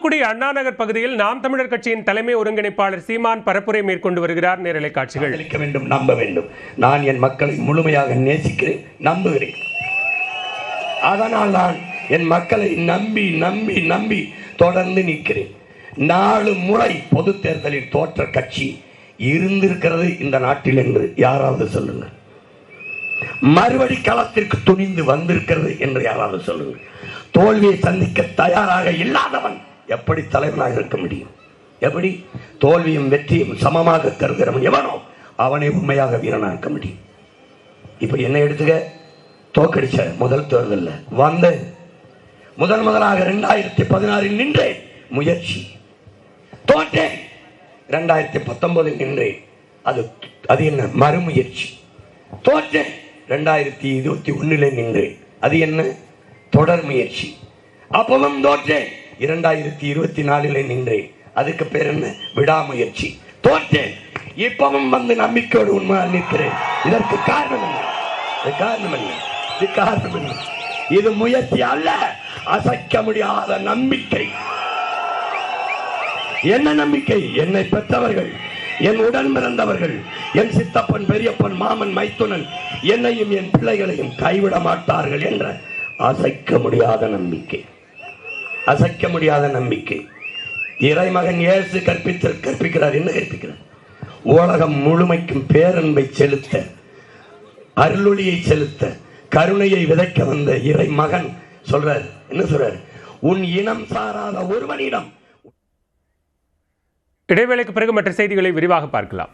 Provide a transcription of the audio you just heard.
அண்ணாநகர் பகுதியில் நாம் தமிழர் கட்சியின் தலைமை ஒருங்கிணைப்பாளர் சீமான் பரப்புரை மேற்கொண்டு வருகிறார். நேரலை காட்சிகள். வேண்டும், நம்ப வேண்டும். நான் என் மக்களை முழுமையாக நேசிக்கிறேன், நம்புகிறேன். அதனால் நான் என் மக்களை நம்பி நம்பி நம்பி தொடர்ந்து நிற்கிறேன். 4 முறை பொது தேர்தலில் தோற்ற கட்சி இருந்திருக்கிறது இந்த நாட்டில் என்று யாராவது சொல்லுங்க. மறுபடி களத்திற்கு துணிந்து வந்திருக்கிறது என்று யாராவது சொல்லுங்க. தோல்வியை சந்திக்க தயாராக இல்லாதவன் எப்படி தலைவனாக இருக்க முடியும்? எப்படி தோல்வியும் வெற்றியும் சமமாக கருதுகிறவன் எவனோ அவனை உண்மையாக வீரனாக இருக்க முடியும். இப்ப என்ன எடுத்துக்க, தோக்கடிச்ச முதல் தேர்தலில் வந்த முதலாக 2016 நின்றேன், முயற்சி தோற்றேன். 2019 நின்றேன், அது என்ன மறுமுயற்சி. தோற்றேன். 2021 நின்றேன், அது என்ன தொடர் முயற்சி. அப்பவும் தோற்றேன். 2024 நின்றேன், அதுக்கு பேர் என்ன விடாமுயற்சி. தோற்றேன். இப்பவும் வந்து நம்பிக்கையோடு உண்மையாக நிற்கிறேன். இதற்கு காரணம் என்ன? இது முயற்சி அல்ல, அசைக்க முடியாத நம்பிக்கை. என்ன நம்பிக்கை? என்னை பெற்றவர்கள், என் உடன் பிறந்தவர்கள், என் சித்தப்பன், பெரியப்பன், மாமன், மைத்துனன் என்னையும் என் பிள்ளைகளையும் கைவிட மாட்டார்கள் என்ற அசைக்க முடியாத நம்பிக்கை. அசைக்க முடியாத நம்பிக்கை. இறைமகன் இயேசு கற்பிக்கிறார். என்ன கற்பிக்கிறார்? உலகம் முழுமைக்கும் பேரன்பை செலுத்த, அருளொளியை செலுத்த, கருணையை விதைக்க வந்த இறைமகன் சொல்றார். என்ன சொல்றார்? உன் இனம் சாராத ஒருவனிடம். இடைவேளைக்கு பிறகு மற்ற செய்திகளை விரிவாக பார்க்கலாம்.